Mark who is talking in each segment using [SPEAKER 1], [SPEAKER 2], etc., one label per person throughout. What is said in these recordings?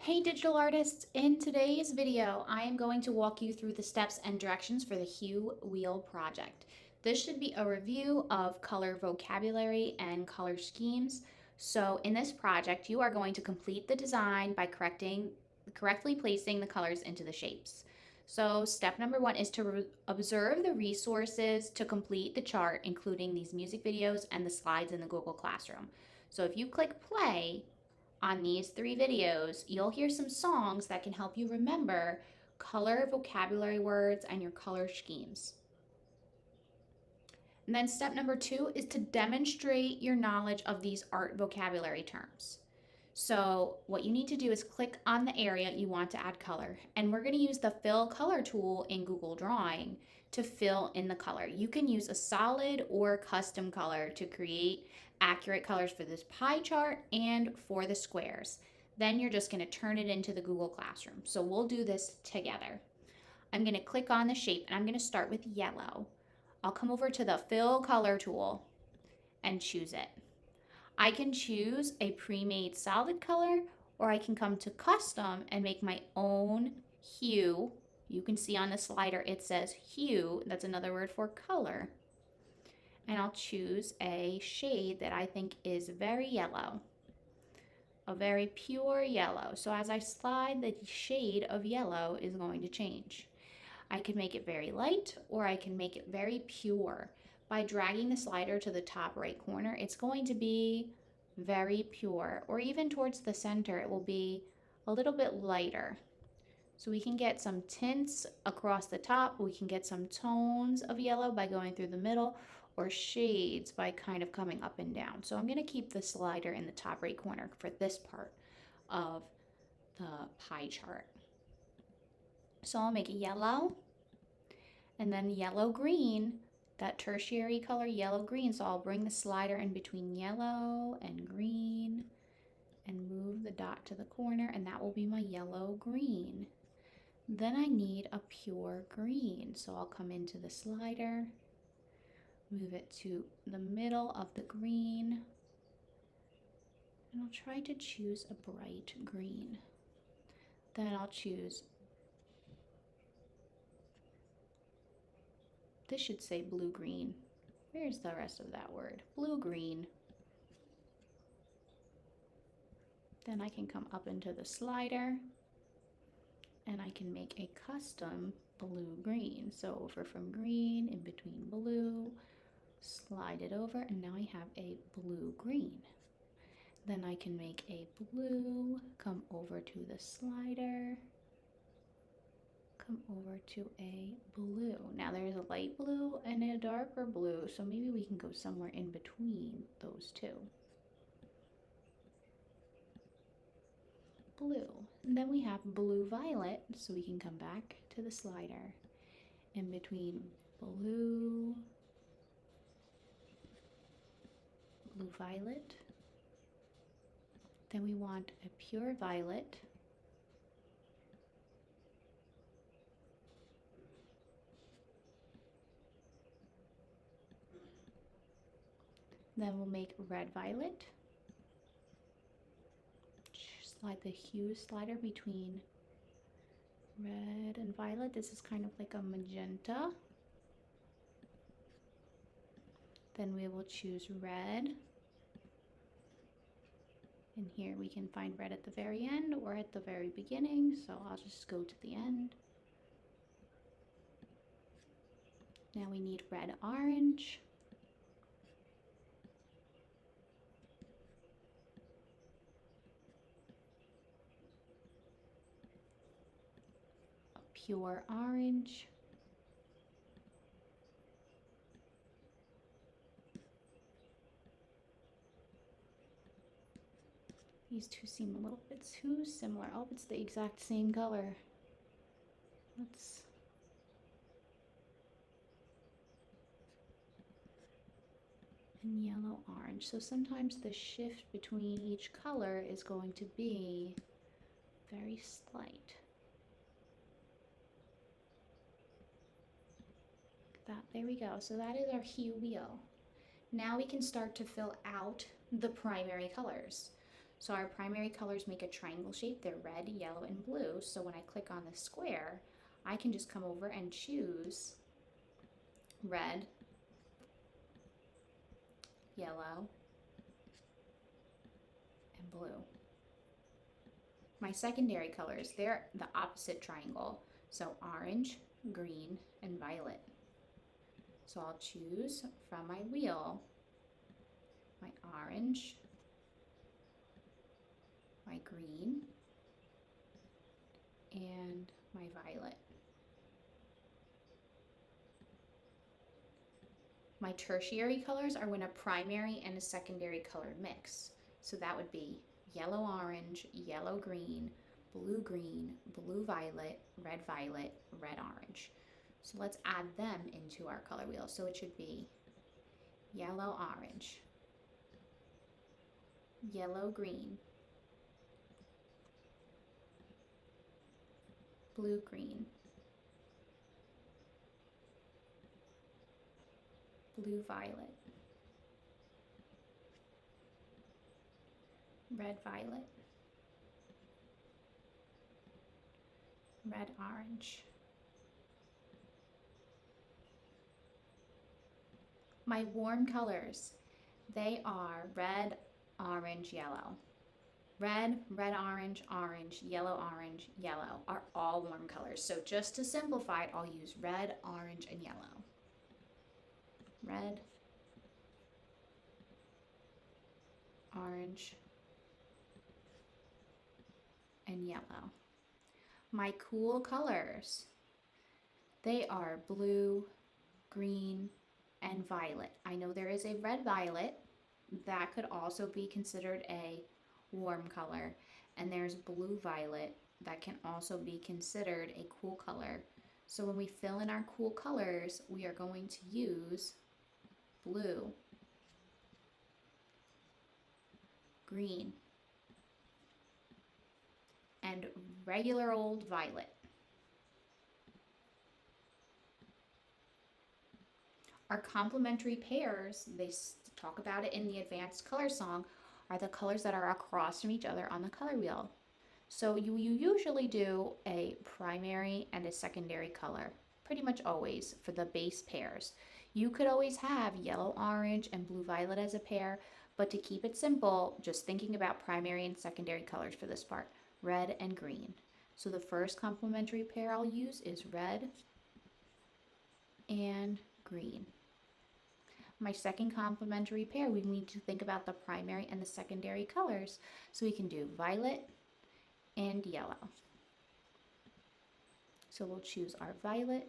[SPEAKER 1] Hey digital artists, in today's video I am going to walk you through the steps and directions for the Hue Wheel project. This should be a review of color vocabulary and color schemes. So in this project you are going to complete the design by correctly placing the colors into the shapes. So step number one is to observe the resources to complete the chart, including these music videos and the slides in the Google Classroom. So if you click play, on these three videos, you'll hear some songs that can help you remember color vocabulary words and your color schemes. And then step number two is to demonstrate your knowledge of these art vocabulary terms. So what you need to do is click on the area you want to add color. And we're going to use the fill color tool in Google Drawing to fill in the color. You can use a solid or custom color to create accurate colors for this pie chart and for the squares. Then you're just going to turn it into the Google Classroom. So we'll do this together. I'm going to click on the shape and I'm going to start with yellow. I'll come over to the fill color tool and choose it. I can choose a pre-made solid color, or I can come to custom and make my own hue. You can see on the slider it says hue, that's another word for color. And I'll choose a shade that I think is very yellow, a very pure yellow. So as I slide, the shade of yellow is going to change. I can make it very light or I can make it very pure. By dragging the slider to the top right corner, it's going to be very pure, or even towards the center, it will be a little bit lighter. So we can get some tints across the top, we can get some tones of yellow by going through the middle, or shades by kind of coming up and down. So I'm going to keep the slider in the top right corner for this part of the pie chart. So I'll make a yellow and then yellow green, that tertiary color yellow green. So I'll bring the slider in between yellow and green and move the dot to the corner, and that will be my yellow green. Then I need a pure green. So I'll come into the slider, move it to the middle of the green, and I'll try to choose a bright green. Then I'll choose, this should say blue-green. Where's the rest of that word? Blue-green. Then I can come up into the slider and I can make a custom blue-green. So over from green, in between blue, slide it over, and now I have a blue-green. Then I can make a blue, come over to the slider, come over to a blue. Now there's a light blue and a darker blue, so maybe we can go somewhere in between those two. Blue. And then we have blue violet, so we can come back to the slider in between blue, blue violet. Then we want a pure violet. Then we'll make red violet. Slide the hue slider between red and violet. This is kind of like a magenta. Then we will choose red. And here we can find red at the very end or at the very beginning, so I'll just go to the end. Now we need red orange. A pure orange. These two seem a little bit too similar. Oh, it's the exact same color. And yellow orange. So sometimes the shift between each color is going to be very slight. There we go. So that is our hue wheel. Now we can start to fill out the primary colors. So our primary colors make a triangle shape. They're red, yellow, and blue. So when I click on the square, I can just come over and choose red, yellow, and blue. My secondary colors, they're the opposite triangle. So orange, green, and violet. So I'll choose from my wheel my orange, my green, and my violet. My tertiary colors are when a primary and a secondary color mix. So that would be yellow orange, yellow green, blue violet, red orange. So let's add them into our color wheel. So it should be yellow orange, yellow green, blue green, blue violet, red violet, red orange. My warm colors, they are red, orange, yellow. Red, orange, yellow, are all warm colors. So just to simplify it, I'll use red, orange, and yellow. Red, orange, and yellow. My cool colors, they are blue, green, and violet. I know there is a red violet that could also be considered a warm color, and there's blue violet that can also be considered a cool color. So when we fill in our cool colors, we are going to use blue, green, and regular old violet. Our complementary pairs, they talk about it in the advanced color song, are the colors that are across from each other on the color wheel. So you usually do a primary and a secondary color, pretty much always for the base pairs. You could always have yellow orange and blue violet as a pair, but to keep it simple, just thinking about primary and secondary colors for this part, red and green. So the first complementary pair I'll use is red and green. My second complementary pair, we need to think about the primary and the secondary colors. So we can do violet and yellow. So we'll choose our violet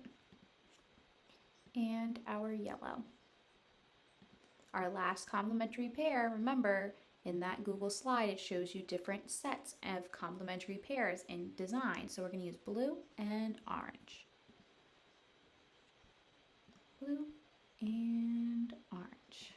[SPEAKER 1] and our yellow. Our last complementary pair, remember, in that Google slide, it shows you different sets of complementary pairs in design. So we're going to use blue and orange. Blue and orange.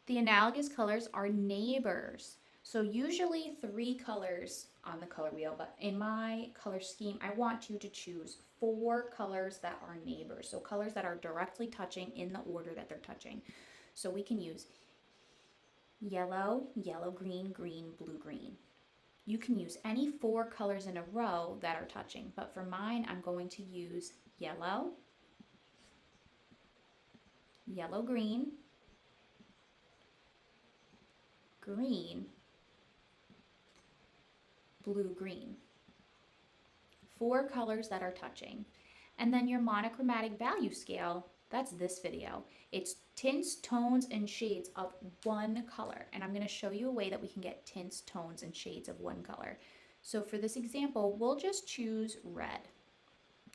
[SPEAKER 1] The analogous colors are neighbors. So usually 3 colors on the color wheel, but in my color scheme, I want you to choose 4 colors that are neighbors. So colors that are directly touching in the order that they're touching. So we can use yellow, green, blue, green. You can use any 4 colors in a row that are touching, but for mine, I'm going to use yellow, green, blue, green. 4 colors that are touching. And then your monochromatic value scale, that's this video. It's tints, tones, and shades of one color. And I'm going to show you a way that we can get tints, tones, and shades of one color. So for this example, we'll just choose red.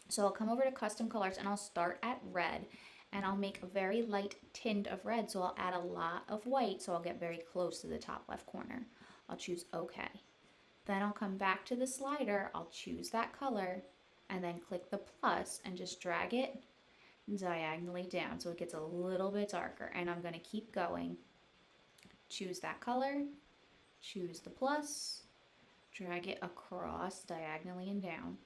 [SPEAKER 1] So I'll come over to custom colors and I'll start at red. And I'll make a very light tint of red. So I'll add a lot of white. So I'll get very close to the top left corner. I'll choose OK. Then I'll come back to the slider, I'll choose that color, and then click the plus and just drag it diagonally down so it gets a little bit darker. And I'm going to keep going. Choose that color, choose the plus, drag it across diagonally and down.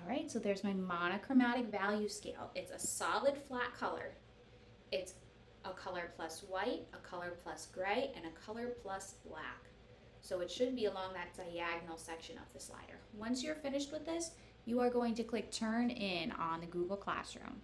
[SPEAKER 1] right, so there's my monochromatic value scale. It's a solid flat color. It's a color plus white, a color plus gray, and a color plus black. So it should be along that diagonal section of the slider. Once you're finished with this, you are going to click Turn In on the Google Classroom.